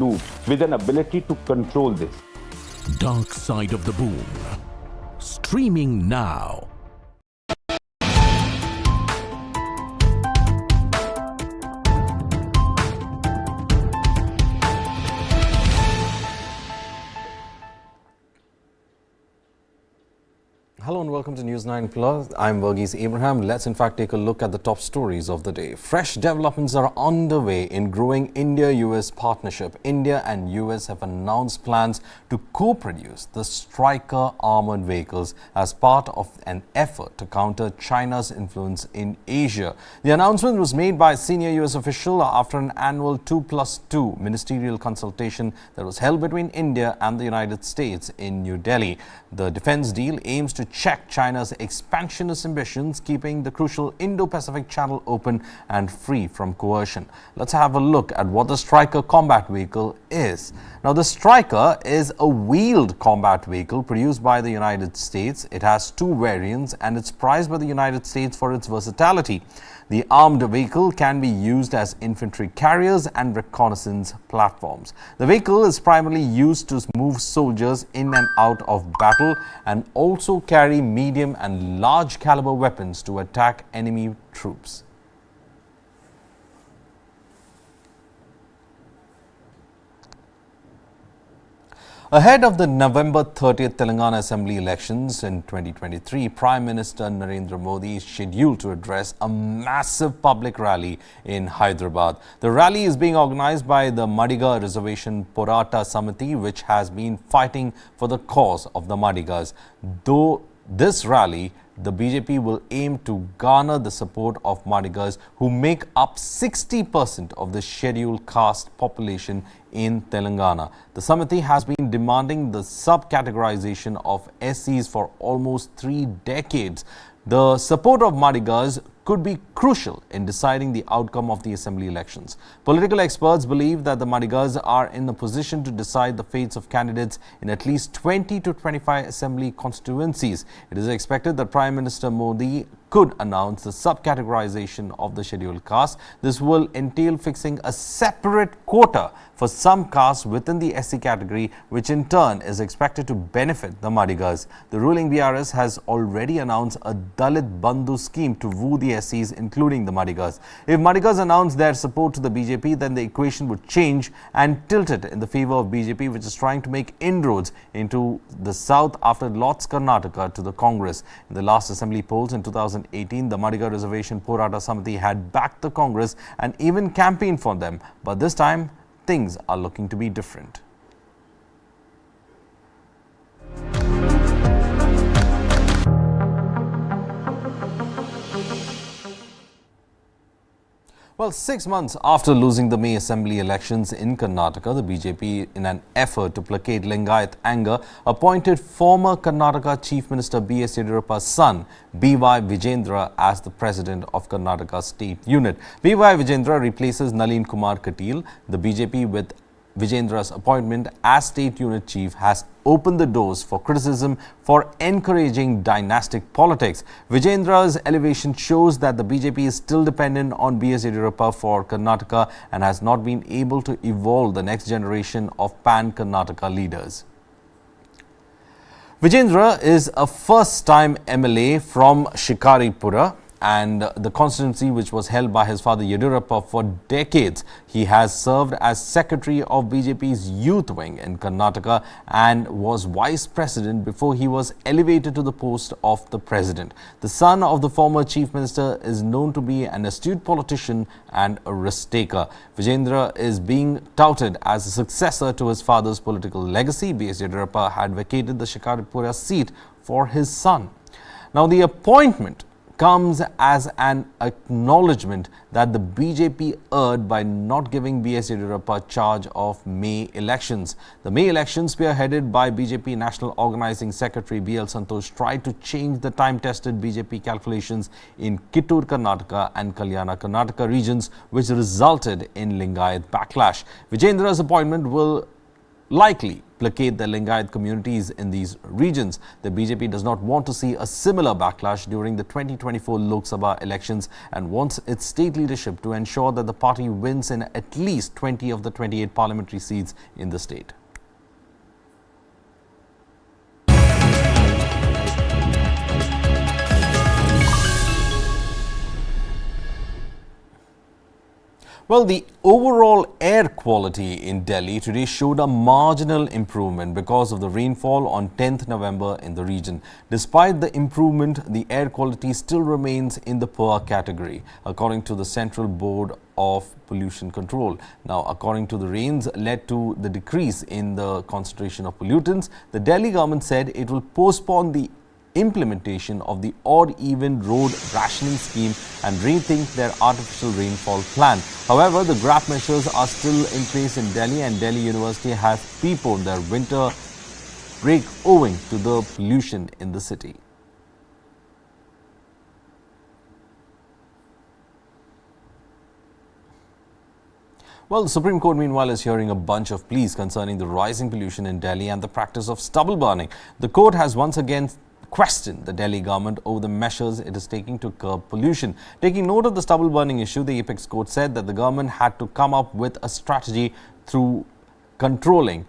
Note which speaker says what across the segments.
Speaker 1: loop with an ability to control this.
Speaker 2: Dark Side of the Boom. Streaming now.
Speaker 3: Hello and welcome to News9 Plus. I'm Verghese Abraham. Let's in fact take a look at the top stories of the day. Fresh developments are underway in growing India-US partnership. India and US have announced plans to co-produce the Stryker armoured vehicles as part of an effort to counter China's influence in Asia. The announcement was made by a senior US official after an annual 2+2 ministerial consultation that was held between India and the United States in New Delhi. The defence deal aims to check China's expansionist ambitions, keeping the crucial Indo-Pacific channel open and free from coercion. Let's have a look at what the Stryker combat vehicle is. Now, the Stryker is a wheeled combat vehicle produced by the United States. It has two variants and it's prized by the United States for its versatility. The armed vehicle can be used as infantry carriers and reconnaissance platforms. The vehicle is primarily used to move soldiers in and out of battle and also carry medium and large caliber weapons to attack enemy troops. Ahead of the November 30th Telangana Assembly elections in 2023, Prime Minister Narendra Modi is scheduled to address a massive public rally in Hyderabad. The rally is being organized by the Madiga Reservation Porata Samithi, which has been fighting for the cause of the Madigas. Though this rally, the BJP will aim to garner the support of Madigas, who make up 60% of the scheduled caste population in Telangana. The Samithi has been demanding the subcategorization of SCs for almost 3 decades. The support of Madigas could be crucial in deciding the outcome of the assembly elections. Political experts believe that the Madigas are in a position to decide the fates of candidates in at least 20 to 25 assembly constituencies. It is expected that Prime Minister Modi could announce the subcategorization of the scheduled caste. This will entail fixing a separate quota for some castes within the SC category, which in turn is expected to benefit the Madigas. The ruling BRS has already announced a Dalit Bandhu scheme to woo the SCs, including the Madigas. If Madigas announce their support to the BJP, then the equation would change and tilt it in the favor of BJP, which is trying to make inroads into the south after it lost Karnataka to the Congress. In the last assembly polls in 2018, the Madiga Reservation Porata Samithi had backed the Congress and even campaigned for them. But this time, things are looking to be different. Well, 6 months after losing the May Assembly elections in Karnataka, the BJP, in an effort to placate Lingayat anger, appointed former Karnataka Chief Minister B.S. Yediyurappa's son, B.Y. Vijendra, as the president of Karnataka State Unit. B.Y. Vijendra replaces Nalin Kumar Katil. The BJP, with Vijendra's appointment as State Unit Chief, has opened the doors for criticism for encouraging dynastic politics. Vijendra's elevation shows that the BJP is still dependent on B.S. Yediyurappa for Karnataka and has not been able to evolve the next generation of pan-Karnataka leaders. Vijendra is a first-time MLA from Shikaripura, and the constituency which was held by his father Yediyurappa for decades. He has served as secretary of BJP's youth wing in Karnataka and was vice president before he was elevated to the post of the president. The son of the former chief minister is known to be an astute politician and a risk-taker. Vijendra is being touted as a successor to his father's political legacy. B.S. Yediyurappa had vacated the Shikaripura seat for his son. Now, the appointment comes as an acknowledgement that the BJP erred by not giving B.S. Yediyurappa charge of May elections. The May elections, spearheaded by BJP National Organizing Secretary B.L. Santosh, tried to change the time-tested BJP calculations in Kittur, Karnataka and Kalyana, Karnataka regions, which resulted in Lingayat backlash. Vijendra's appointment will likely placate the Lingayat communities in these regions. The BJP does not want to see a similar backlash during the 2024 Lok Sabha elections and wants its state leadership to ensure that the party wins in at least 20 of the 28 parliamentary seats in the state. Well, the overall air quality in Delhi today showed a marginal improvement because of the rainfall on 10th November in the region. Despite the improvement, the air quality still remains in the poor category, according to the Central Board of Pollution Control. Now, according to the rains led to the decrease in the concentration of pollutants, the Delhi government said it will postpone the implementation of the odd-even road rationing scheme and rethink their artificial rainfall plan. However, the GRAP measures are still in place in Delhi, and Delhi University has preponed their winter break owing to the pollution in the city. Well, the Supreme Court, meanwhile, is hearing a bunch of pleas concerning the rising pollution in Delhi and the practice of stubble burning. The court has once again questioned the Delhi government over the measures it is taking to curb pollution. Taking note of the stubble burning issue, the apex court said that the government had to come up with a strategy through controlling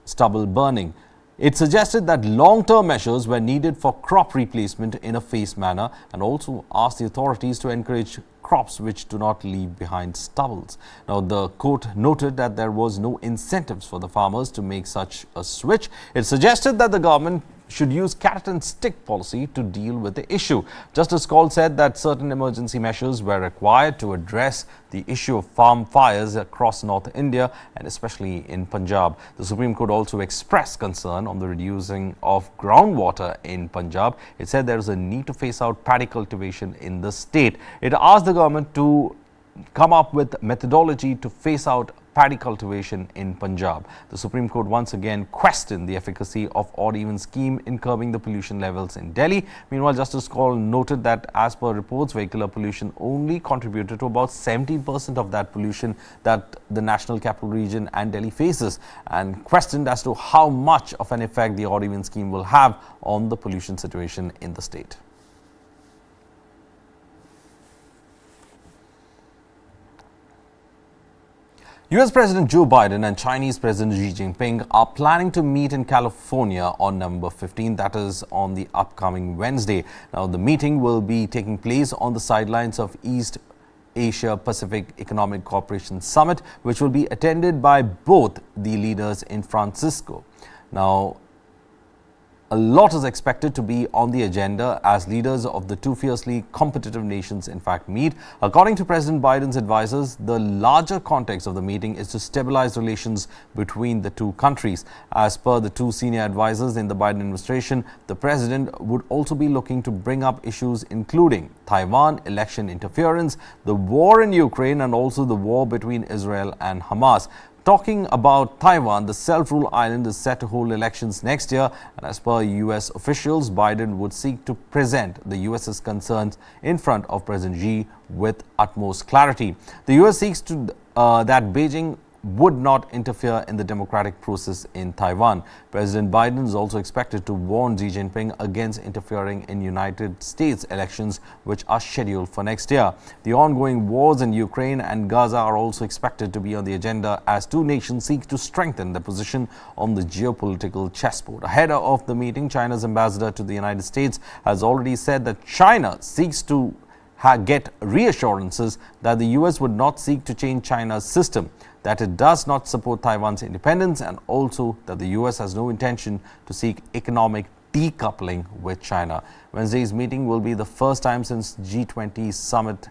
Speaker 3: stubble burning. It suggested that long-term measures were needed for crop replacement in a phased manner and also asked the authorities to encourage crops which do not leave behind stubbles. Now, the court noted that there was no incentives for the farmers to make such a switch. It suggested that the government should use carrot and stick policy to deal with the issue. Justice Kaul said that certain emergency measures were required to address the issue of farm fires across North India and especially in Punjab. The Supreme Court also expressed concern on the reducing of groundwater in Punjab. It said there is a need to phase out paddy cultivation in the state. It asked the government to come up with methodology to phase out paddy cultivation in Punjab. The Supreme Court once again questioned the efficacy of odd-even scheme in curbing the pollution levels in Delhi. Meanwhile, Justice Kaul noted that as per reports, vehicular pollution only contributed to about 17% of that pollution that the National Capital Region and Delhi faces, and questioned as to how much of an effect the odd-even scheme will have on the pollution situation in the state. US President Joe Biden and Chinese President Xi Jinping are planning to meet in California on November 15, that is on the upcoming Wednesday. Now, the meeting will be taking place on the sidelines of East Asia Pacific Economic Cooperation Summit, which will be attended by both the leaders in Francisco. Now, a lot is expected to be on the agenda as leaders of the two fiercely competitive nations in fact meet. According to President Biden's advisors, the larger context of the meeting is to stabilize relations between the two countries. As per the two senior advisors in the Biden administration, the president would also be looking to bring up issues including Taiwan, election interference, the war in Ukraine, and also the war between Israel and Hamas. Talking about Taiwan, the self-ruled island is set to hold elections next year, and as per US officials, Biden would seek to present the US's concerns in front of President Xi with utmost clarity. The US seeks to that Beijing would not interfere in the democratic process in Taiwan. President Biden is also expected to warn Xi Jinping against interfering in United States elections, which are scheduled for next year. The ongoing wars in Ukraine and Gaza are also expected to be on the agenda as two nations seek to strengthen their position on the geopolitical chessboard. Ahead of the meeting, China's ambassador to the United States has already said that China seeks to get reassurances that the US would not seek to change China's system, that it does not support Taiwan's independence, and also that the US has no intention to seek economic decoupling with China. Wednesday's meeting will be the first time since G20 Summit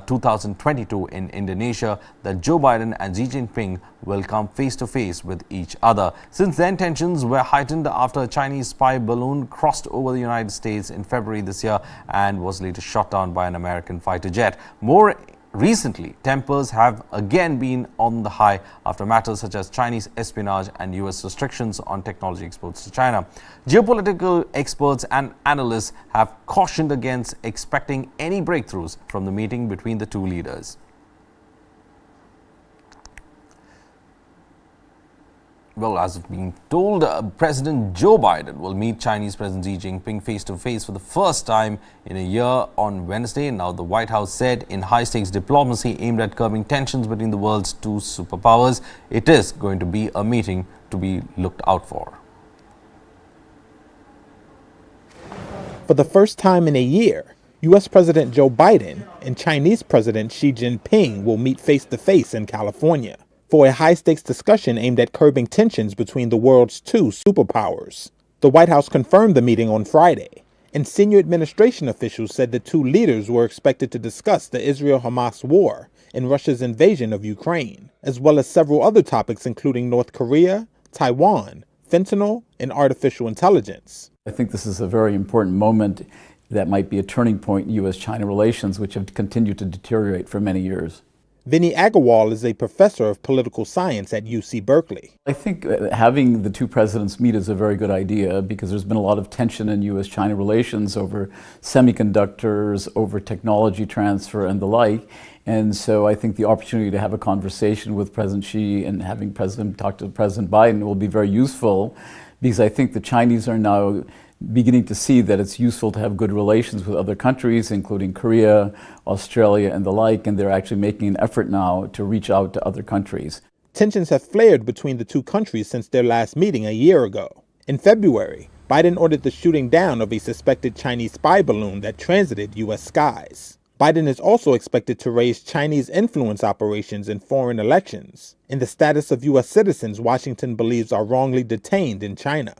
Speaker 3: 2022 in Indonesia that Joe Biden and Xi Jinping will come face-to-face with each other. Since then, tensions were heightened after a Chinese spy balloon crossed over the United States in February this year and was later shot down by an American fighter jet. More recently, tempers have again been on the high after matters such as Chinese espionage and US restrictions on technology exports to China. Geopolitical experts and analysts have cautioned against expecting any breakthroughs from the meeting between the two leaders. Well, as being told, President Joe Biden will meet Chinese President Xi Jinping face-to-face for the first time in a year on Wednesday. Now, the White House said in high-stakes diplomacy aimed at curbing tensions between the world's two superpowers, it is going to be a meeting to be looked out for.
Speaker 4: For the first time in a year, U.S. President Joe Biden and Chinese President Xi Jinping will meet face-to-face in California for a high-stakes discussion aimed at curbing tensions between the world's two superpowers. The White House confirmed the meeting on Friday, and senior administration officials said the two leaders were expected to discuss the Israel-Hamas war and Russia's invasion of Ukraine, as well as several other topics including North Korea, Taiwan, fentanyl, and artificial intelligence.
Speaker 5: I think this is a very important moment that might be a turning point in U.S.-China relations, which have continued to deteriorate for many years.
Speaker 4: Vinny Agarwal is a professor of political science at UC Berkeley.
Speaker 5: I think having the two presidents meet is a very good idea because there's been a lot of tension in U.S.-China relations over semiconductors, over technology transfer and the like. And so I think the opportunity to have a conversation with President Xi and having President talk to President Biden will be very useful because I think the Chinese are now beginning to see that it's useful to have good relations with other countries, including Korea, Australia, and the like, and they're actually making an effort now to reach out to other countries.
Speaker 4: Tensions have flared between the two countries since their last meeting a year ago. In February, Biden ordered the shooting down of a suspected Chinese spy balloon that transited U.S. skies. Biden is also expected to raise Chinese influence operations in foreign elections and the status of U.S. citizens Washington believes are wrongly detained in China.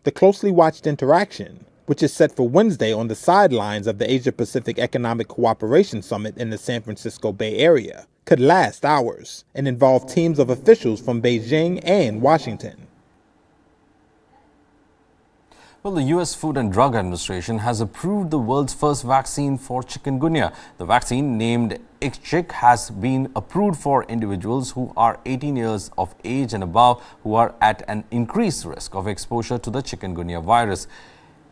Speaker 4: The closely watched interaction, which is set for Wednesday on the sidelines of the Asia-Pacific Economic Cooperation Summit in the San Francisco Bay Area, could last hours and involve teams of officials from Beijing and Washington.
Speaker 3: Well, the U.S. Food and Drug Administration has approved the world's first vaccine for chikungunya. The vaccine, named IXCHIQ, has been approved for individuals who are 18 years of age and above who are at an increased risk of exposure to the chikungunya virus.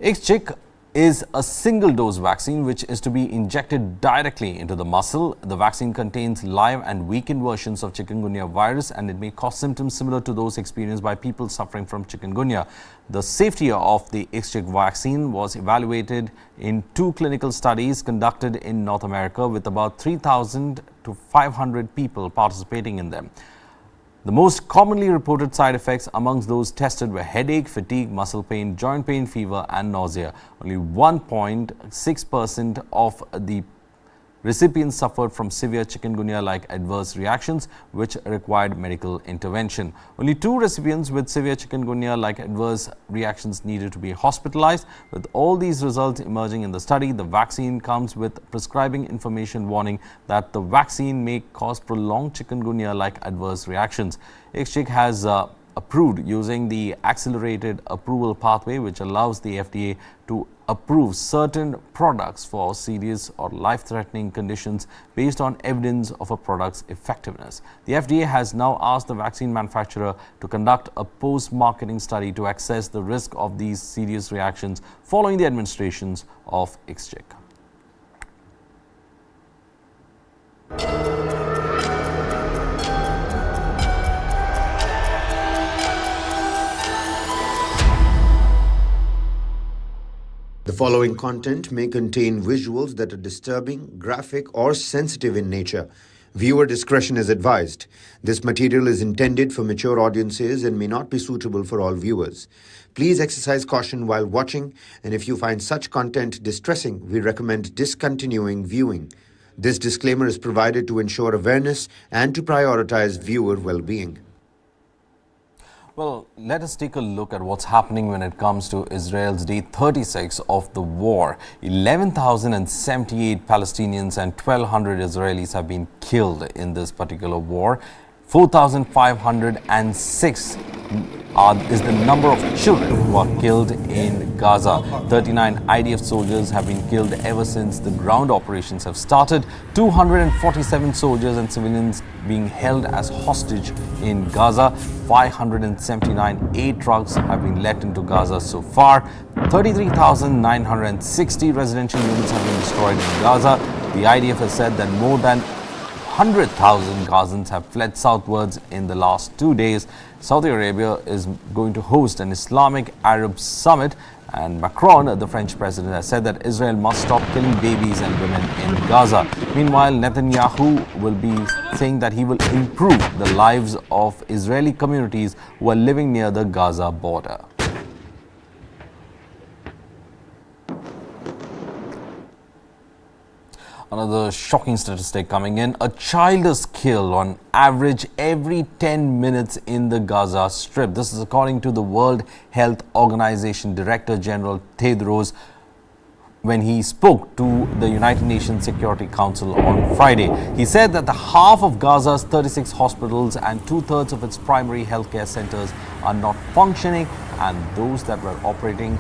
Speaker 3: IXCHIQ is a single-dose vaccine which is to be injected directly into the muscle. The vaccine contains live and weakened versions of chikungunya virus and it may cause symptoms similar to those experienced by people suffering from chikungunya. The safety of the IXCHIQ vaccine was evaluated in 2 clinical studies conducted in North America with about 3,000 to 500 people participating in them. The most commonly reported side effects amongst those tested were headache, fatigue, muscle pain, joint pain, fever and nausea. Only 1.6% of the recipients suffered from severe chikungunya-like adverse reactions which required medical intervention. Only 2 recipients with severe chikungunya-like adverse reactions needed to be hospitalized. With all these results emerging in the study, the vaccine comes with prescribing information warning that the vaccine may cause prolonged chikungunya-like adverse reactions. IXCHIQ has approved using the accelerated approval pathway, which allows the FDA to approve certain products for serious or life-threatening conditions based on evidence of a product's effectiveness. The FDA has now asked the vaccine manufacturer to conduct a post-marketing study to assess the risk of these serious reactions following the administrations of IXCHIQ.
Speaker 6: The following content may contain visuals that are disturbing, graphic, or sensitive in nature. Viewer discretion is advised. This material is intended for mature audiences and may not be suitable for all viewers. Please exercise caution while watching, and if you find such content distressing, we recommend discontinuing viewing. This disclaimer is provided to ensure awareness and to prioritize viewer well-being.
Speaker 3: Well, let us take a look at what's happening when it comes to Israel's day 36 of the war. 11,078 Palestinians and 1,200 Israelis have been killed in this particular war. 4,506 is the number of children who are killed in Gaza. 39 IDF soldiers have been killed ever since the ground operations have started. 247 soldiers and civilians being held as hostage in Gaza. 579 aid trucks have been let into Gaza so far. 33,960 residential units have been destroyed in Gaza. The IDF has said that more than 100,000 Gazans have fled southwards in the last 2 days. Saudi Arabia is going to host an Islamic Arab summit, and Macron, the French president, has said that Israel must stop killing babies and women in Gaza. Meanwhile, Netanyahu will be saying that he will improve the lives of Israeli communities who are living near the Gaza border. Another shocking statistic coming in. A child is killed on average every 10 minutes in the Gaza Strip. This is according to the World Health Organization Director General Tedros when he spoke to the United Nations Security Council on Friday. He said that the half of Gaza's 36 hospitals and 2/3 of its primary healthcare centers are not functioning, and those that were operating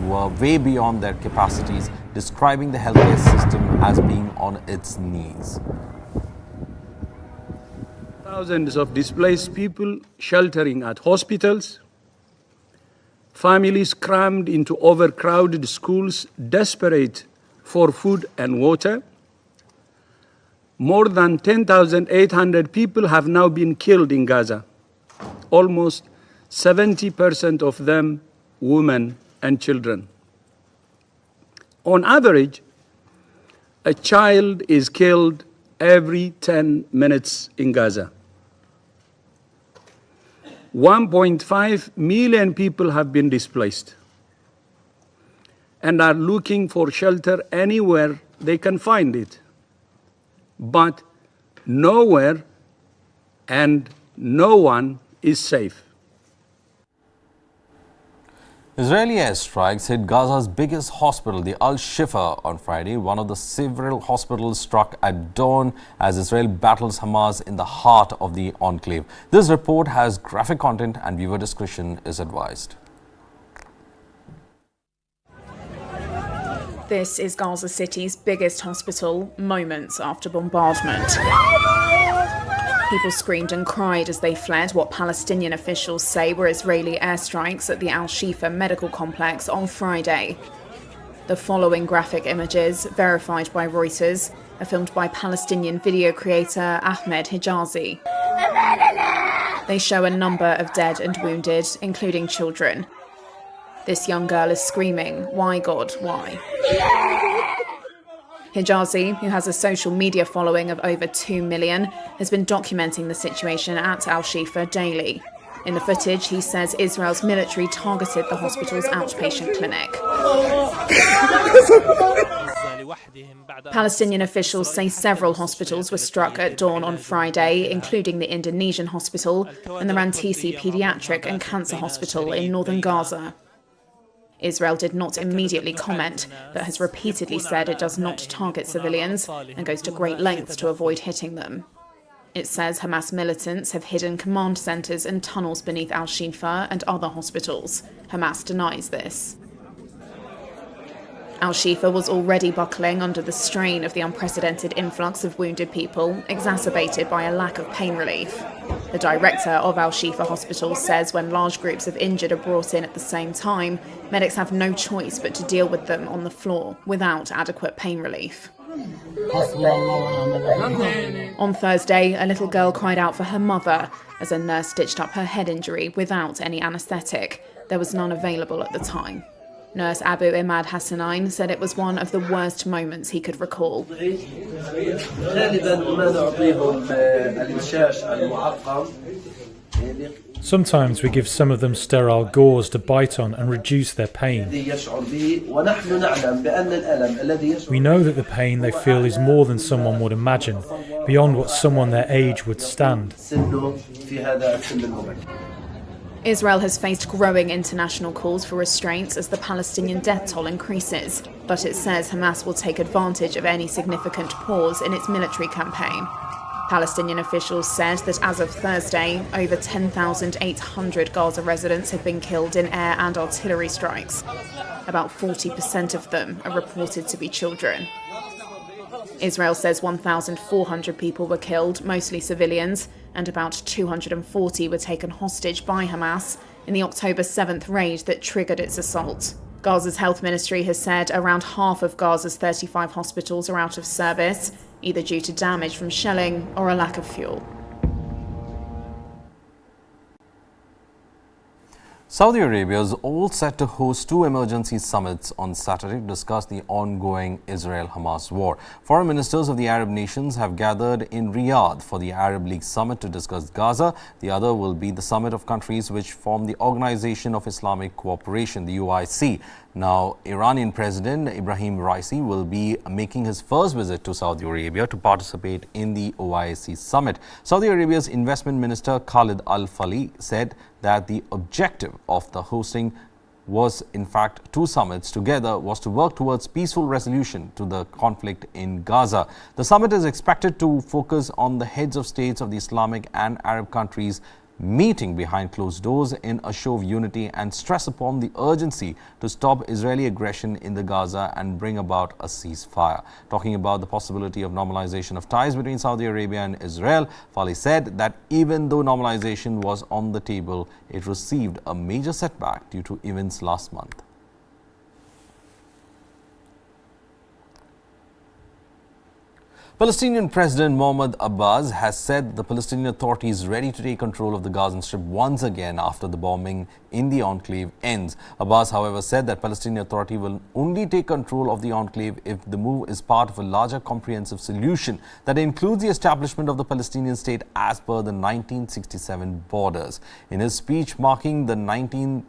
Speaker 3: were way beyond their capacities, describing the healthcare system as being on its knees.
Speaker 7: Thousands of displaced people sheltering at hospitals, families crammed into overcrowded schools, desperate for food and water. More than 10,800 people have now been killed in Gaza, almost 70% of them women and children. On average, a child is killed every 10 minutes in Gaza. 1.5 million people have been displaced and are looking for shelter anywhere they can find it. But nowhere and no one is safe.
Speaker 3: Israeli airstrikes hit Gaza's biggest hospital, the Al-Shifa, on Friday, one of the several hospitals struck at dawn as Israel battles Hamas in the heart of the enclave. This report has graphic content and viewer discretion is advised.
Speaker 8: This is Gaza City's biggest hospital, moments after bombardment. People screamed and cried as they fled what Palestinian officials say were Israeli airstrikes at the Al-Shifa medical complex on Friday. The following graphic images, verified by Reuters, are filmed by Palestinian video creator Ahmed Hijazi. They show a number of dead and wounded, including children. This young girl is screaming, "Why, God, why?" Hijazi, who has a social media following of over 2 million, has been documenting the situation at Al-Shifa daily. In the footage, he says Israel's military targeted the hospital's outpatient clinic. Palestinian officials say several hospitals were struck at dawn on Friday, including the Indonesian hospital and the Rantisi Pediatric and Cancer Hospital in northern Gaza. Israel did not immediately comment, but has repeatedly said it does not target civilians and goes to great lengths to avoid hitting them. It says Hamas militants have hidden command centres and tunnels beneath Al-Shifa and other hospitals. Hamas denies this. Al-Shifa was already buckling under the strain of the unprecedented influx of wounded people, exacerbated by a lack of pain relief. The director of Al-Shifa Hospital says when large groups of injured are brought in at the same time, medics have no choice but to deal with them on the floor without adequate pain relief. On Thursday, a little girl cried out for her mother as a nurse stitched up her head injury without any anaesthetic. There was none available at the time. Nurse Abu Imad Hassanain said it was one of the worst moments he could recall.
Speaker 9: Sometimes we give some of them sterile gauze to bite on and reduce their pain. We know that the pain they feel is more than someone would imagine, beyond what someone their age would stand.
Speaker 8: Israel has faced growing international calls for restraints as the Palestinian death toll increases, but it says Hamas will take advantage of any significant pause in its military campaign. Palestinian officials said that as of Thursday, over 10,800 Gaza residents have been killed in air and artillery strikes. About 40% of them are reported to be children. Israel says 1,400 people were killed, mostly civilians, and about 240 were taken hostage by Hamas in the October 7th raid that triggered its assault. Gaza's health ministry has said around half of Gaza's 35 hospitals are out of service, either due to damage from shelling or a lack of fuel.
Speaker 3: Saudi Arabia is all set to host two emergency summits on Saturday to discuss the ongoing Israel-Hamas war. Foreign ministers of the Arab nations have gathered in Riyadh for the Arab League summit to discuss Gaza. The other will be the summit of countries which form the Organization of Islamic Cooperation, the OIC. Now, Iranian President Ibrahim Raisi will be making his first visit to Saudi Arabia to participate in the OIC summit. Saudi Arabia's investment minister Khalid Al-Falih said that the objective of the hosting was in fact two summits together was to work towards peaceful resolution to the conflict in Gaza. The summit is expected to focus on the heads of states of the Islamic and Arab countries meeting behind closed doors in a show of unity and stress upon the urgency to stop Israeli aggression in the Gaza and bring about a ceasefire. Talking about the possibility of normalization of ties between Saudi Arabia and Israel, Falih said that even though normalization was on the table, it received a major setback due to events last month. Palestinian President Mahmoud Abbas has said the Palestinian Authority is ready to take control of the Gaza Strip once again after the bombing in the enclave ends. Abbas, however, said that Palestinian Authority will only take control of the enclave if the move is part of a larger comprehensive solution that includes the establishment of the Palestinian state as per the 1967 borders. In his speech marking the 19th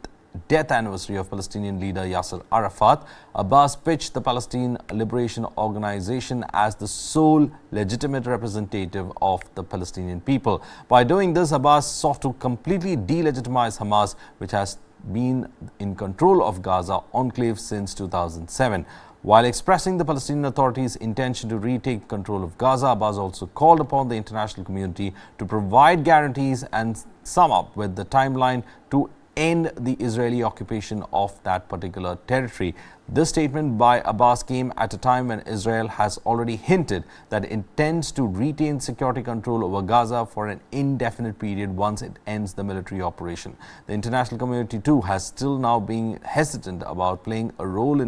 Speaker 3: death anniversary of Palestinian leader Yasser Arafat, Abbas pitched the Palestine Liberation Organization as the sole legitimate representative of the Palestinian people. By doing this, Abbas sought to completely delegitimize Hamas, which has been in control of Gaza enclave since 2007. While expressing the Palestinian Authority's intention to retake control of Gaza, Abbas also called upon the international community to provide guarantees and sum up with the timeline to end the Israeli occupation of that particular territory. This statement by Abbas came at a time when Israel has already hinted that it intends to retain security control over Gaza for an indefinite period once it ends the military operation. The international community too has still now been hesitant about playing a role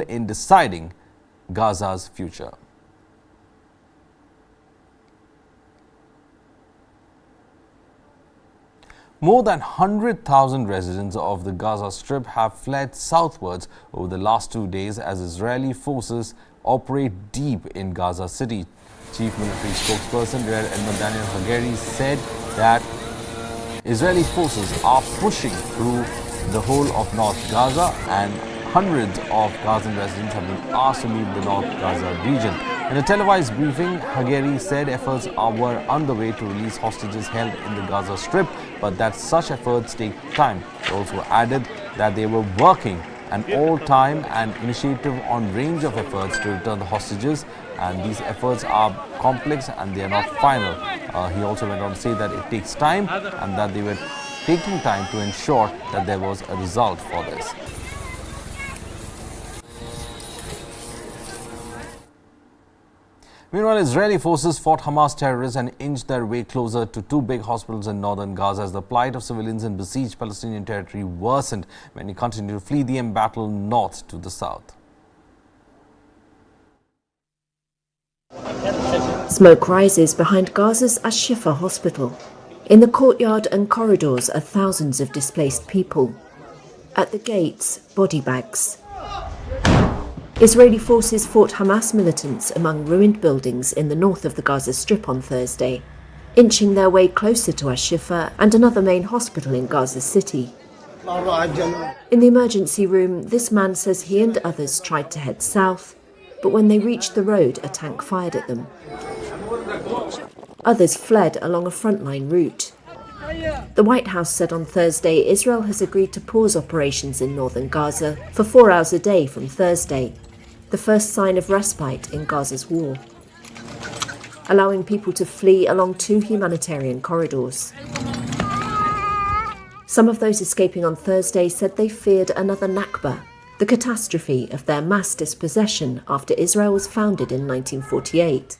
Speaker 3: in deciding Gaza's future. More than 100,000 residents of the Gaza Strip have fled southwards over the last 2 days as Israeli forces operate deep in Gaza City. Chief military spokesperson Rear Admiral Daniel Hagari said that Israeli forces are pushing through the whole of North Gaza and hundreds of Gazan residents have been asked to leave the North Gaza region. In a televised briefing, Hagari said efforts were underway to release hostages held in the Gaza Strip, but that such efforts take time. He also added that they were working an all-time and initiative on range of efforts to return the hostages, and these efforts are complex and they are not final. He also went on to say that it takes time and that they were taking time to ensure that there was a result for this. Meanwhile, Israeli forces fought Hamas terrorists and inched their way closer to two big hospitals in northern Gaza as the plight of civilians in besieged Palestinian territory worsened. Many continue to flee the embattled north to the south.
Speaker 10: Smoke rises behind Gaza's Al-Shifa hospital. In the courtyard and corridors are thousands of displaced people. At the gates, body bags. Israeli forces fought Hamas militants among ruined buildings in the north of the Gaza Strip on Thursday, inching their way closer to Al-Shifa and another main hospital in Gaza City. In the emergency room, this man says he and others tried to head south, but when they reached the road, a tank fired at them. Others fled along a frontline route. The White House said on Thursday Israel has agreed to pause operations in northern Gaza for 4 hours a day from Thursday, the first sign of respite in Gaza's war, allowing people to flee along two humanitarian corridors. Some of those escaping on Thursday said they feared another Nakba, the catastrophe of their mass dispossession after Israel was founded in 1948.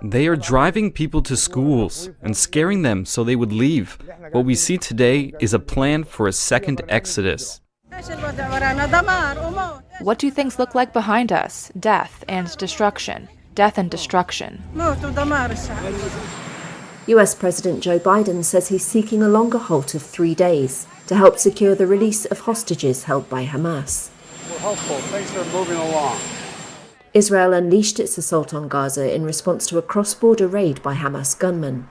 Speaker 11: They are driving people to schools and scaring them so they would leave. What we see today is a plan for a second exodus.
Speaker 12: What do things look like behind us? Death and destruction. Death and destruction.
Speaker 10: US President Joe Biden says he's seeking a longer halt of 3 days to help secure the release of hostages held by Hamas.
Speaker 13: We're hopeful. Things are moving along.
Speaker 10: Israel unleashed its assault on Gaza in response to a cross-border raid by Hamas gunmen,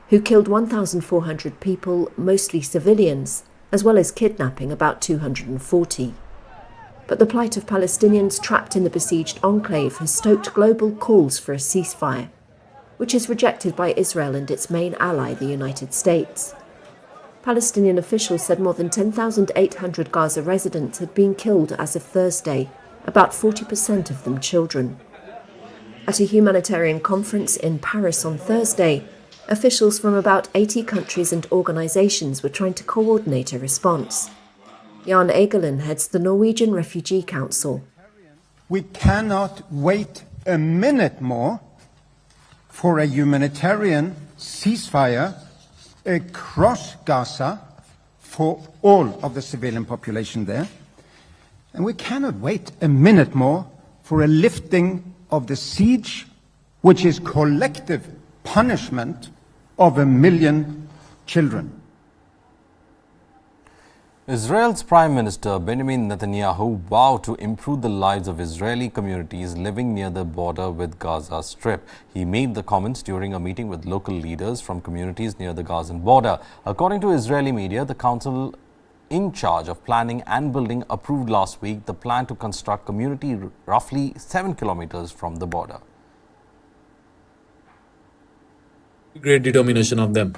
Speaker 10: who killed 1,400 people, mostly civilians, as well as kidnapping about 240. But the plight of Palestinians trapped in the besieged enclave has stoked global calls for a ceasefire, which is rejected by Israel and its main ally, the United States. Palestinian officials said more than 10,800 Gaza residents had been killed as of Thursday, about 40% of them children. At a humanitarian conference in Paris on Thursday, officials from about 80 countries and organisations were trying to coordinate a response. Jan Egeland heads the Norwegian Refugee Council.
Speaker 14: We cannot wait a minute more for a humanitarian ceasefire across Gaza for all of the civilian population there. And we cannot wait a minute more for a lifting of the siege, which is collective punishment of 1 million children.
Speaker 3: Israel's Prime Minister Benjamin Netanyahu vowed to improve the lives of Israeli communities living near the border with Gaza Strip. He made the comments during a meeting with local leaders from communities near the Gazan border. According to Israeli media, the council in charge of planning and building approved last week the plan to construct community roughly 7 kilometers from the border.
Speaker 15: Great determination of them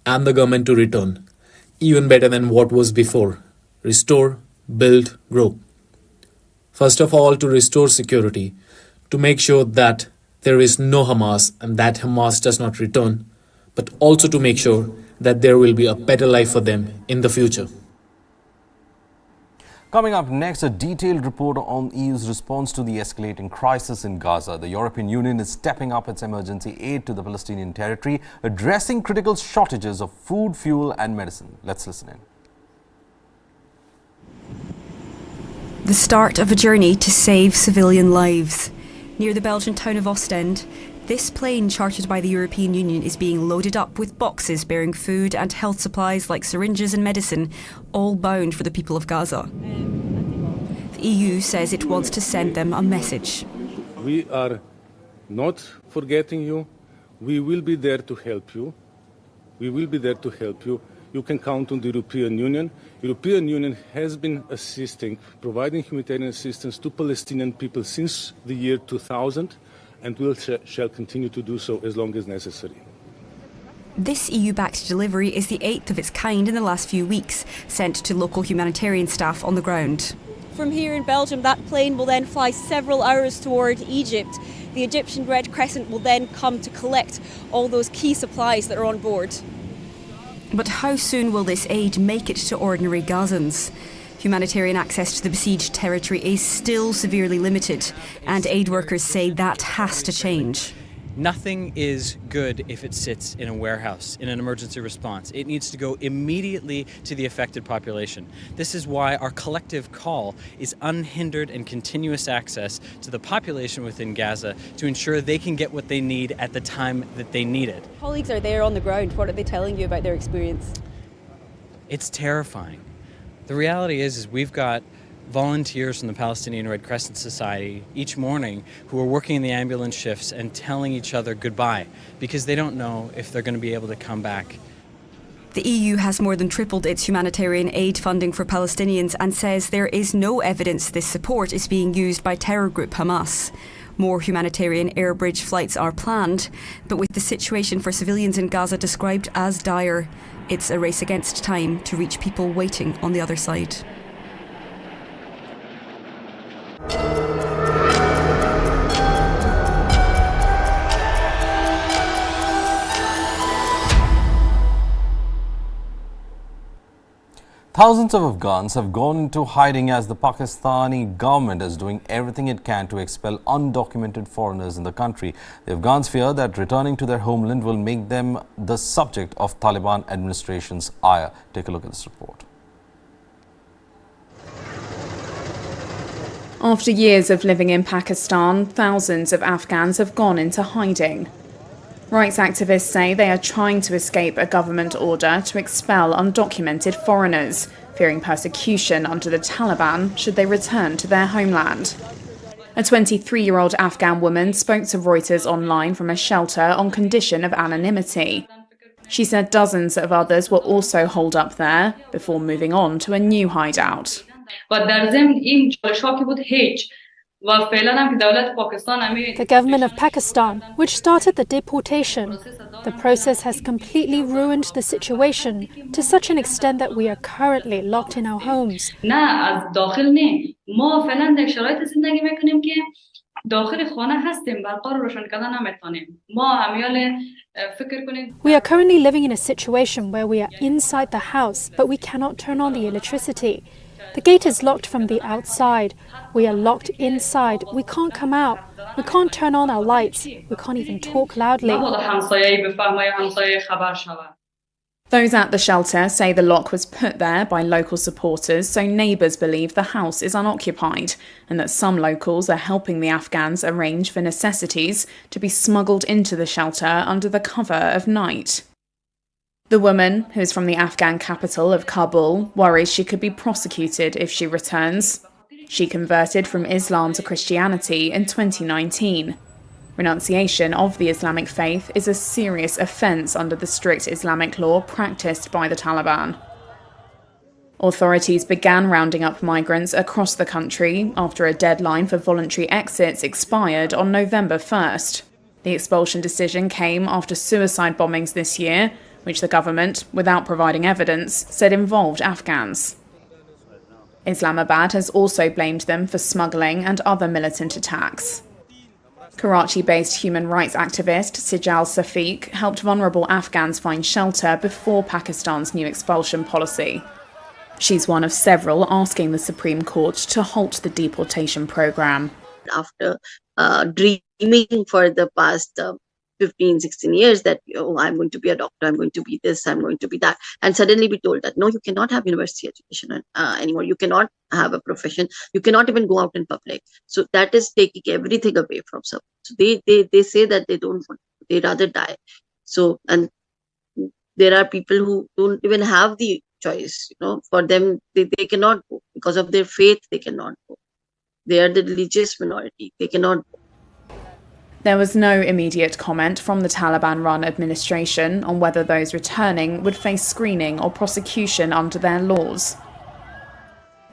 Speaker 15: and the government to return even better than what was before. Restore, build, grow. First of all, to restore security, to make sure that there is no Hamas and that Hamas does not return, but also to make sure that there will be a better life for them in the future.
Speaker 3: Coming up next, a detailed report on EU's response to the escalating crisis in Gaza. The European Union is stepping up its emergency aid to the Palestinian territory, addressing critical shortages of food, fuel and medicine. Let's listen in.
Speaker 16: The start of a journey to save civilian lives. Near the Belgian town of Ostend, this plane chartered by the European Union is being loaded up with boxes bearing food and health supplies like syringes and medicine, all bound for the people of Gaza. The EU says it wants to send them a message.
Speaker 17: We are not forgetting you. We will be there to help you. We will be there to help you. You can count on the European Union. The European Union has been assisting, providing humanitarian assistance to Palestinian people since the year 2000. And shall continue to do so as long as necessary.
Speaker 16: This EU-backed delivery is the 8th of its kind in the last few weeks, sent to local humanitarian staff on the ground.
Speaker 18: From here in Belgium, that plane will then fly several hours toward Egypt. The Egyptian Red Crescent will then come to collect all those key supplies that are on board.
Speaker 16: But how soon will this aid make it to ordinary Gazans? Humanitarian access to the besieged territory is still severely limited, and aid workers say that has to change.
Speaker 19: Nothing is good if it sits in a warehouse in an emergency response. It needs to go immediately to the affected population. This is why our collective call is unhindered and continuous access to the population within Gaza to ensure they can get what they need at the time that they need it.
Speaker 18: Colleagues are there on the ground. What are they telling you about their experience?
Speaker 19: It's terrifying. The reality is we've got volunteers from the Palestinian Red Crescent Society each morning who are working in the ambulance shifts and telling each other goodbye because they don't know if they're going to be able to come back.
Speaker 16: The EU has more than tripled its humanitarian aid funding for Palestinians and says there is no evidence this support is being used by terror group Hamas. More humanitarian air bridge flights are planned, but with the situation for civilians in Gaza described as dire, it's a race against time to reach people waiting on the other side.
Speaker 3: Thousands of Afghans have gone into hiding as the Pakistani government is doing everything it can to expel undocumented foreigners in the country. The Afghans fear that returning to their homeland will make them the subject of Taliban administration's ire. Take a look at this report.
Speaker 8: After years of living in Pakistan, thousands of Afghans have gone into hiding. Rights activists say they are trying to escape a government order to expel undocumented foreigners, fearing persecution under the Taliban should they return to their homeland. A 23-year-old Afghan woman spoke to Reuters online from a shelter on condition of anonymity. She said dozens of others were also holed up there before moving on to a new hideout.
Speaker 20: The government of Pakistan, which started the deportation, the process has completely ruined the situation to such an extent that we are currently locked in our homes. We are currently living in a situation where we are inside the house, but we cannot turn on the electricity. The gate is locked from the outside. We are locked inside. We can't come out. We can't turn on our lights. We can't even talk loudly.
Speaker 8: Those at the shelter say the lock was put there by local supporters so neighbours believe the house is unoccupied and that some locals are helping the Afghans arrange for necessities to be smuggled into the shelter under the cover of night. The woman, who is from the Afghan capital of Kabul, worries she could be prosecuted if she returns. She converted from Islam to Christianity in 2019. Renunciation of the Islamic faith is a serious offence under the strict Islamic law practised by the Taliban. Authorities began rounding up migrants across the country after a deadline for voluntary exits expired on November 1st. The expulsion decision came after suicide bombings this year, which the government, without providing evidence, said involved Afghans. Islamabad has also blamed them for smuggling and other militant attacks. Karachi-based human rights activist Sijal Safiq helped vulnerable Afghans find shelter before Pakistan's new expulsion policy. She's one of several asking the Supreme Court to halt the deportation program.
Speaker 21: After dreaming for the past 15, 16 years that, oh, I'm going to be a doctor, I'm going to be this, I'm going to be that. And suddenly be told that, no, you cannot have university education anymore. You cannot have a profession. You cannot even go out in public. So that is taking everything away from someone. So they say that they don't want, they rather die. So, and there are people who don't even have the choice, for them, they cannot go. Because of their faith, they cannot go. They are the religious minority. They cannot go.
Speaker 8: There was no immediate comment from the Taliban-run administration on whether those returning would face screening or prosecution under their laws.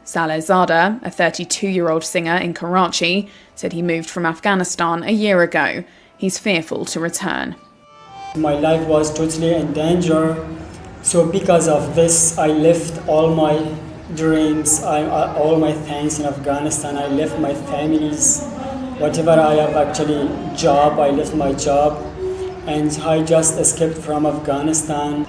Speaker 8: Saleh Zada, a 32-year-old singer in Karachi, said he moved from Afghanistan a year ago. He's fearful to return.
Speaker 22: My life was totally in danger, so because of this, I left all my dreams, all my things in Afghanistan. I left my families. Whatever I have actually job, I left my job and I just escaped from Afghanistan.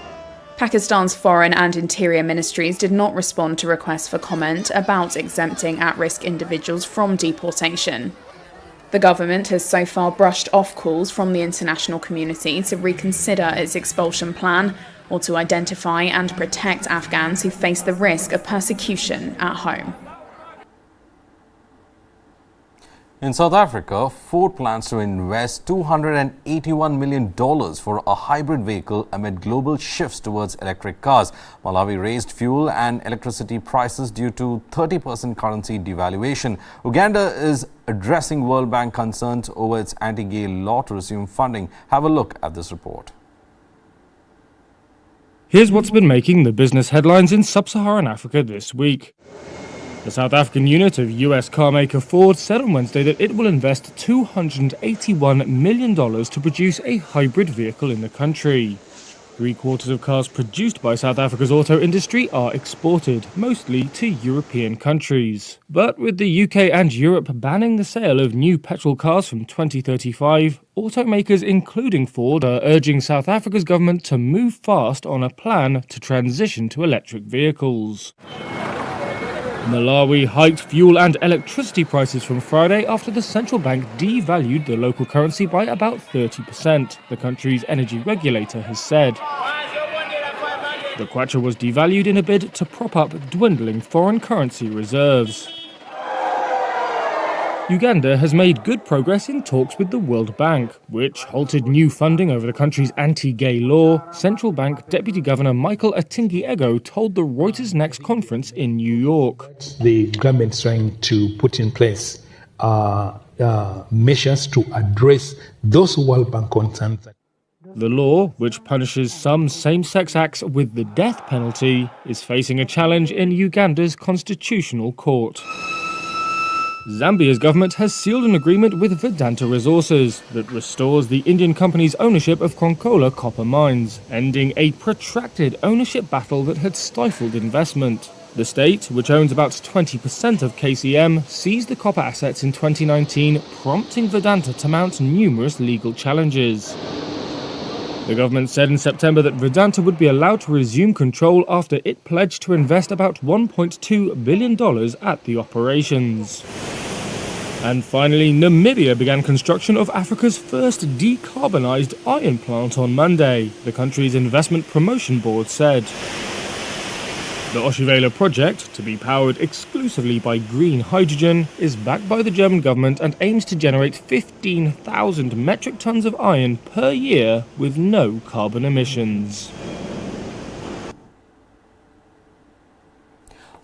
Speaker 8: Pakistan's foreign and interior ministries did not respond to requests for comment about exempting at-risk individuals from deportation. The government has so far brushed off calls from the international community to reconsider its expulsion plan or to identify and protect Afghans who face the risk of persecution at home.
Speaker 3: In South Africa, Ford plans to invest $281 million for a hybrid vehicle amid global shifts towards electric cars. Malawi raised fuel and electricity prices due to 30% currency devaluation. Uganda is addressing World Bank concerns over its anti-gay law to resume funding. Have a look at this report.
Speaker 23: Here's what's been making the business headlines in sub-Saharan Africa this week. The South African unit of US carmaker Ford said on Wednesday that it will invest $281 million to produce a hybrid vehicle in the country. 3/4 of cars produced by South Africa's auto industry are exported, mostly to European countries. But with the UK and Europe banning the sale of new petrol cars from 2035, automakers including Ford are urging South Africa's government to move fast on a plan to transition to electric vehicles. Malawi hiked fuel and electricity prices from Friday after the central bank devalued the local currency by about 30%, the country's energy regulator has said. The kwacha was devalued in a bid to prop up dwindling foreign currency reserves. Uganda has made good progress in talks with the World Bank, which halted new funding over the country's anti-gay law, Central Bank Deputy Governor Michael Atingi-Ego told the Reuters Next conference in New York.
Speaker 1: The government is trying to put in place measures to address those World Bank concerns.
Speaker 23: The law, which punishes some same-sex acts with the death penalty, is facing a challenge in Uganda's constitutional court. Zambia's government has sealed an agreement with Vedanta Resources that restores the Indian company's ownership of Konkola copper mines, ending a protracted ownership battle that had stifled investment. The state, which owns about 20% of KCM, seized the copper assets in 2019, prompting Vedanta to mount numerous legal challenges. The government said in September that Vedanta would be allowed to resume control after it pledged to invest about $1.2 billion at the operations. And finally, Namibia began construction of Africa's first decarbonised iron plant on Monday, the country's investment promotion board said. The Oshivela project, to be powered exclusively by green hydrogen, is backed by the German government and aims to generate 15,000 metric tons of iron per year with no carbon emissions.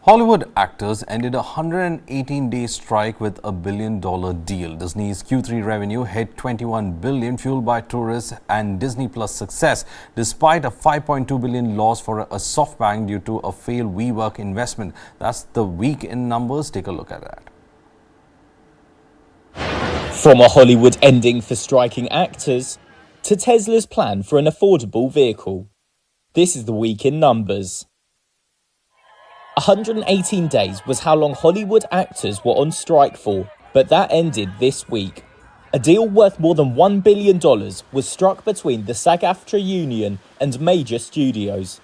Speaker 3: Hollywood actors ended a 118-day strike with a $1 billion deal. Disney's Q3 revenue hit $21 billion, fueled by tourists and Disney Plus success, despite a $5.2 billion loss for a SoftBank due to a failed WeWork investment. That's the week in numbers. Take a look at that.
Speaker 2: From a Hollywood ending for striking actors to Tesla's plan for an affordable vehicle. This is the week in numbers. 118 days was how long Hollywood actors were on strike for, but that ended this week. A deal worth more than $1 billion was struck between the SAG-AFTRA union and major studios.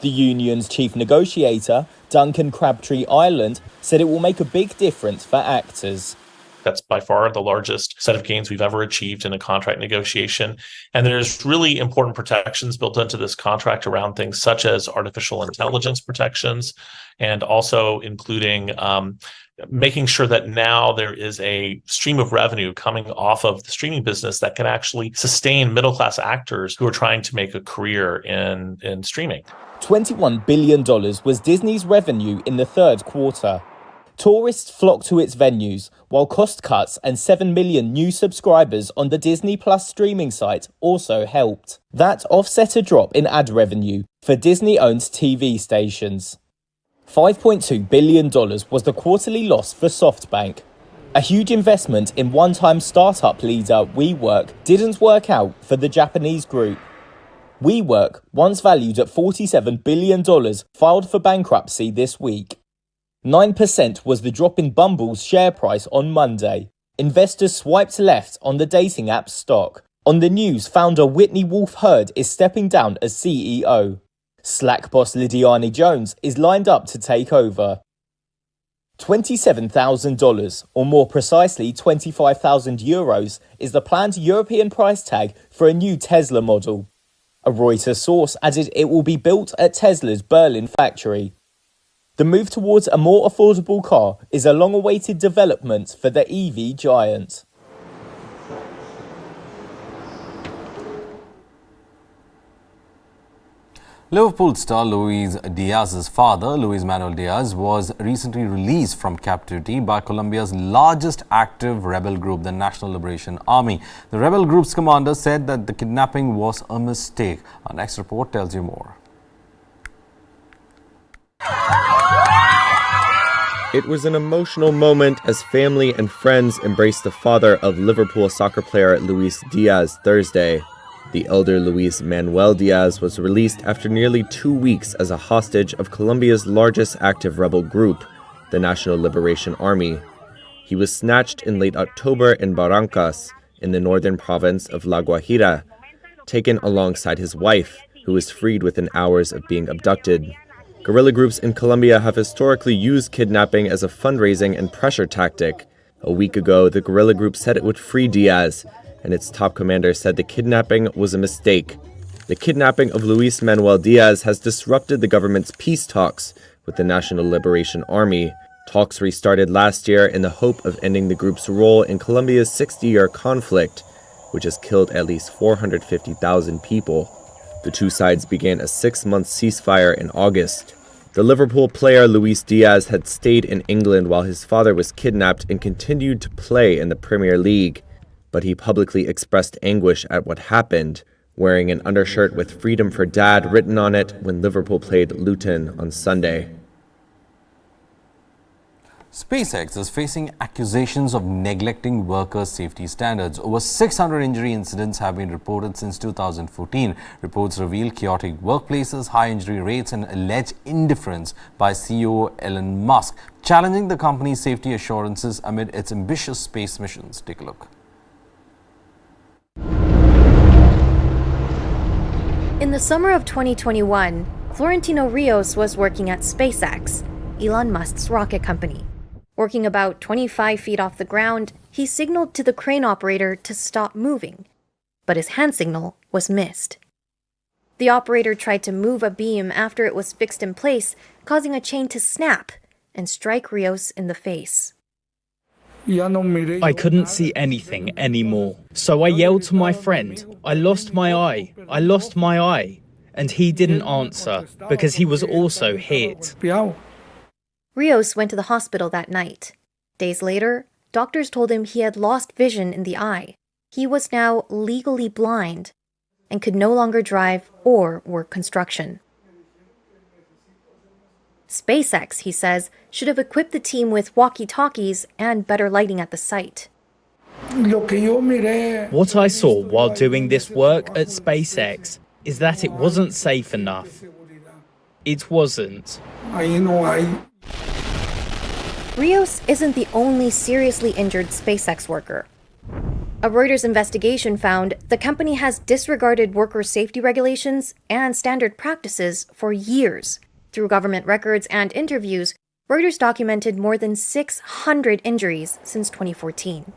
Speaker 2: The union's chief negotiator, Duncan Crabtree Ireland, said it will make a big difference for actors.
Speaker 5: That's by far the largest set of gains we've ever achieved in a contract negotiation. And there's really important protections built into this contract around things such as artificial intelligence protections, and also including making sure that now there is a stream of revenue coming off of the streaming business that can actually sustain middle-class actors who are trying to make a career in streaming.
Speaker 2: $21 billion was Disney's revenue in the third quarter. Tourists flocked to its venues, while cost cuts and 7 million new subscribers on the Disney Plus streaming site also helped. That offset a drop in ad revenue for Disney-owned TV stations. $5.2 billion was the quarterly loss for SoftBank. A huge investment in one-time startup leader WeWork didn't work out for the Japanese group. WeWork, once valued at $47 billion, filed for bankruptcy this week. 9% was the drop in Bumble's share price on Monday. Investors swiped left on the dating app stock. On the news, founder Whitney Wolfe Herd is stepping down as CEO. Slack boss Lidiane Jones is lined up to take over. $27,000, or more precisely €25,000, is the planned European price tag for a new Tesla model. A Reuters source added it will be built at Tesla's Berlin factory. The move towards a more affordable car is a long-awaited development for the EV giant.
Speaker 3: Liverpool star Luis Diaz's father, Luis Manuel Diaz, was recently released from captivity by Colombia's largest active rebel group, the National Liberation Army. The rebel group's commander said that the kidnapping was a mistake. Our next report tells you more.
Speaker 24: It was an emotional moment as family and friends embraced the father of Liverpool soccer player Luis Diaz Thursday. The elder Luis Manuel Diaz was released after nearly 2 weeks as a hostage of Colombia's largest active rebel group, the National Liberation Army. He was snatched in late October in Barrancas, in the northern province of La Guajira, taken alongside his wife, who was freed within hours of being abducted. Guerrilla groups in Colombia have historically used kidnapping as a fundraising and pressure tactic. A week ago, the guerrilla group said it would free Diaz, and its top commander said the kidnapping was a mistake. The kidnapping of Luis Manuel Diaz has disrupted the government's peace talks with the National Liberation Army. Talks restarted last year in the hope of ending the group's role in Colombia's 60-year conflict, which has killed at least 450,000 people. The two sides began a 6-month ceasefire in August. The Liverpool player Luis Diaz had stayed in England while his father was kidnapped and continued to play in the Premier League. But he publicly expressed anguish at what happened, wearing an undershirt with "Freedom for Dad" written on it when Liverpool played Luton on Sunday.
Speaker 3: SpaceX is facing accusations of neglecting worker safety standards. Over 600 injury incidents have been reported since 2014. Reports reveal chaotic workplaces, high injury rates, and alleged indifference by CEO Elon Musk, challenging the company's safety assurances amid its ambitious space missions. Take a look.
Speaker 4: In the summer of 2021, Florentino Rios was working at SpaceX, Elon Musk's rocket company. Working about 25 feet off the ground, he signaled to the crane operator to stop moving, but his hand signal was missed. The operator tried to move a beam after it was fixed in place, causing a chain to snap and strike Rios in the face.
Speaker 2: I couldn't see anything anymore, so I yelled to my friend, "I lost my eye, I lost my eye," and he didn't answer because he was also hit.
Speaker 4: Rios went to the hospital that night. Days later, doctors told him he had lost vision in the eye. He was now legally blind and could no longer drive or work construction. SpaceX, he says, should have equipped the team with walkie-talkies and better lighting at the site.
Speaker 2: What I saw while doing this work at SpaceX is that it wasn't safe enough. It wasn't.
Speaker 4: Rios isn't the only seriously injured SpaceX worker. A Reuters investigation found the company has disregarded worker safety regulations and standard practices for years. Through government records and interviews, Reuters documented more than 600 injuries since 2014.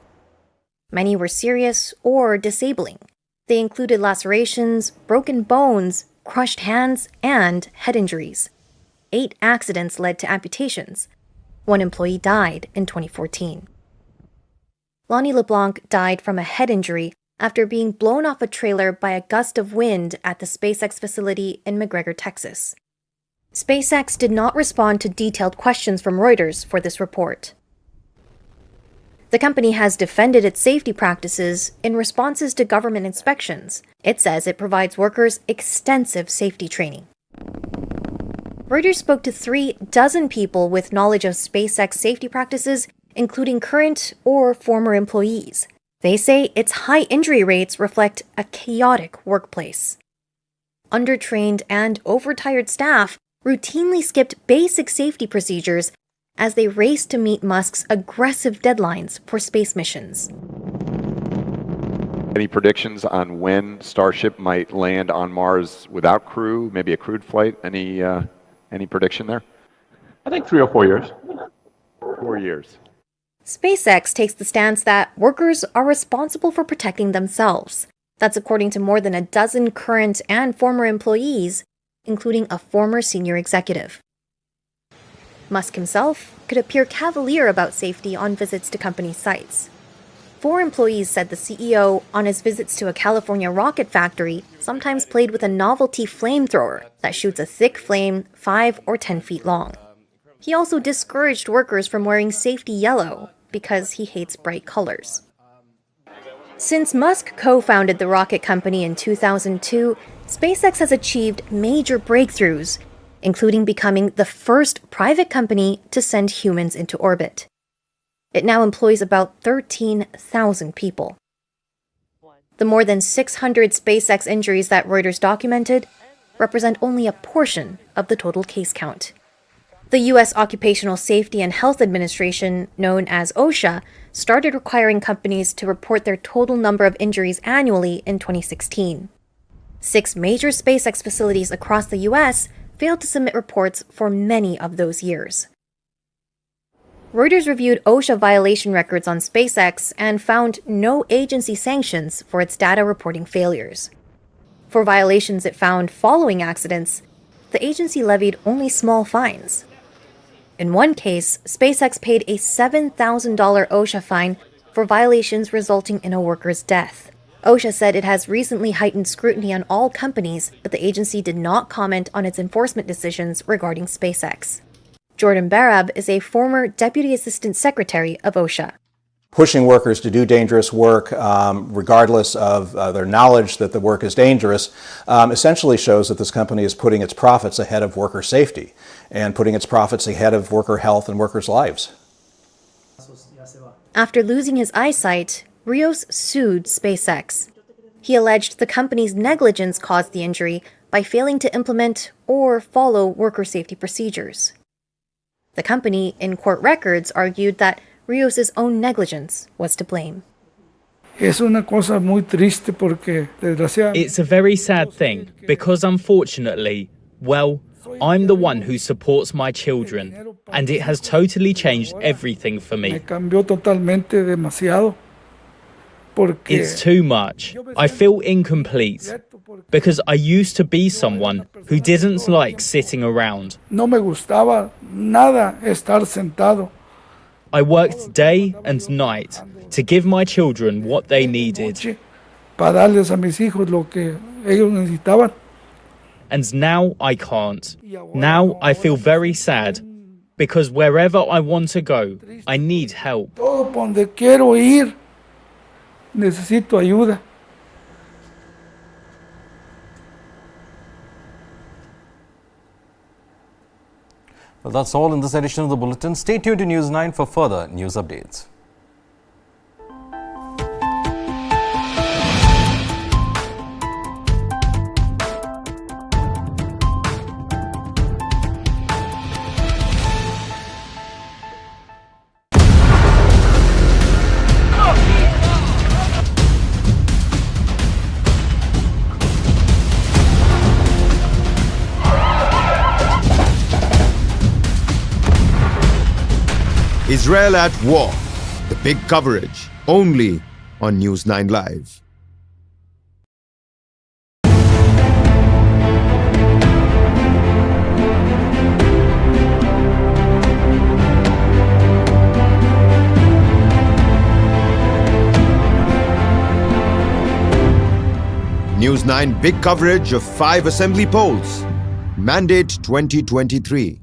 Speaker 4: Many were serious or disabling. They included lacerations, broken bones, crushed hands, and head injuries. 8 accidents led to amputations. 1 employee died in 2014. Lonnie LeBlanc died from a head injury after being blown off a trailer by a gust of wind at the SpaceX facility in McGregor, Texas. SpaceX did not respond to detailed questions from Reuters for this report. The company has defended its safety practices in responses to government inspections. It says it provides workers extensive safety training. Reuters spoke to 36 people with knowledge of SpaceX safety practices, including current or former employees. They say its high injury rates reflect a chaotic workplace. Undertrained and overtired staff routinely skipped basic safety procedures as they raced to meet Musk's aggressive deadlines for space missions.
Speaker 6: Any predictions on when Starship might land on Mars without crew, maybe a crewed flight? Any prediction there?
Speaker 7: I think 3 or 4 years.
Speaker 6: 4 years.
Speaker 4: SpaceX takes the stance that workers are responsible for protecting themselves. That's according to more than a dozen current and former employees, including a former senior executive. Musk himself could appear cavalier about safety on visits to company sites. 4 employees said the CEO, on his visits to a California rocket factory, sometimes played with a novelty flamethrower that shoots a thick flame 5 or 10 feet long. He also discouraged workers from wearing safety yellow because he hates bright colors. Since Musk co-founded the rocket company in 2002, SpaceX has achieved major breakthroughs, including becoming the first private company to send humans into orbit. It now employs about 13,000 people. The more than 600 SpaceX injuries that Reuters documented represent only a portion of the total case count. The U.S. Occupational Safety and Health Administration, known as OSHA, started requiring companies to report their total number of injuries annually in 2016. 6 major SpaceX facilities across the U.S. failed to submit reports for many of those years. Reuters reviewed OSHA violation records on SpaceX and found no agency sanctions for its data reporting failures. For violations it found following accidents, the agency levied only small fines. In one case, SpaceX paid a $7,000 OSHA fine for violations resulting in a worker's death. OSHA said it has recently heightened scrutiny on all companies, but the agency did not comment on its enforcement decisions regarding SpaceX. Jordan Barab is a former Deputy Assistant Secretary of OSHA.
Speaker 9: Pushing workers to do dangerous work, regardless of their knowledge that the work is dangerous, essentially shows that this company is putting its profits ahead of worker safety and putting its profits ahead of worker health and workers' lives.
Speaker 4: After losing his eyesight, Rios sued SpaceX. He alleged the company's negligence caused the injury by failing to implement or follow worker safety procedures. The company, in court records, argued that Rios' own negligence was to blame.
Speaker 11: It's
Speaker 2: a very sad thing because, unfortunately, well, I'm the one who supports my children, and it has totally changed everything for me. It's too much. I feel incomplete because I used to be someone who didn't like sitting around. I worked day and night to give my children what they needed. And now I can't. Now I feel very sad because wherever I want to go, I need help.
Speaker 11: Necesito ayuda.
Speaker 3: Well, that's all in this edition of the Bulletin. Stay tuned to News 9 for further news updates.
Speaker 12: Israel at war. The big coverage only on News9 Live. News9 big coverage of 5 assembly polls. Mandate 2023.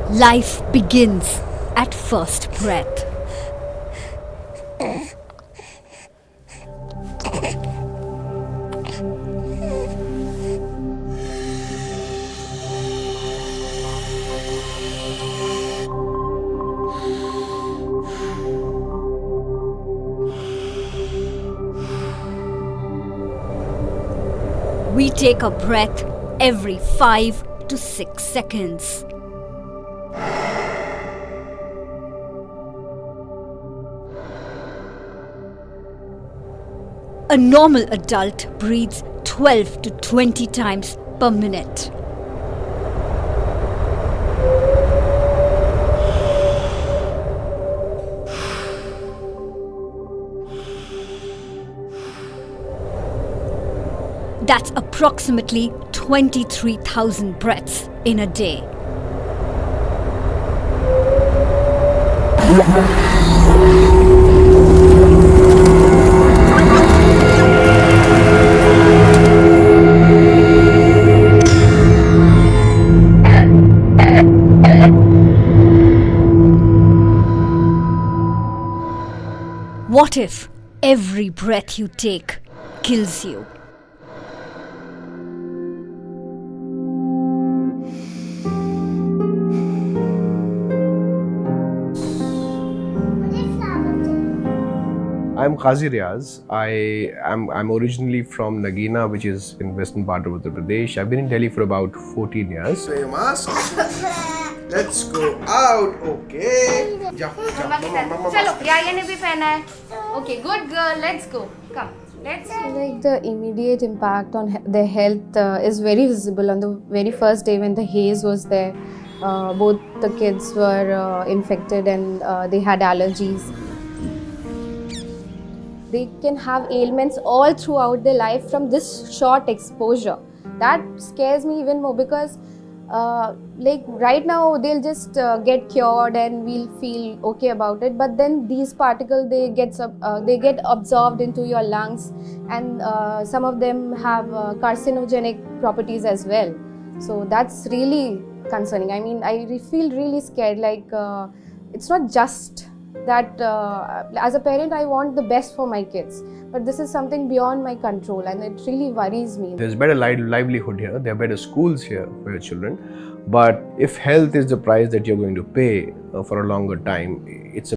Speaker 13: Life begins at first breath. We take a breath every 5 to 6 seconds. A normal adult breathes 12 to 20 times per minute. That's approximately 23,000 breaths in a day. What if every breath you take kills you?
Speaker 25: I'm Qazi Riaz. I'm originally from Nagina, which is in western part of Uttar Pradesh. I've been in Delhi for about 14 years.
Speaker 26: Wear your mask.
Speaker 10: Let's go out. Okay. Jump.
Speaker 14: चलो याया ने भी पहना है. Okay, good girl. Let's go. Come. Let's go.
Speaker 15: Like the immediate impact on their health is very visible on the very first day when the haze was there. Both the kids were infected and they had allergies. They can have ailments all throughout their life from this short exposure. That scares me even more because like right now they'll just get cured and we'll feel okay about it, but then these particles they get absorbed into your lungs, and some of them have carcinogenic properties as well. So that's really concerning. I mean, I feel really scared. Like it's not just that as a parent I want the best for my kids, but this is something beyond my control and it really worries me.
Speaker 25: There's better livelihood here, there are better schools here for your children, but if health is the price that you're going to pay for a longer time, it's a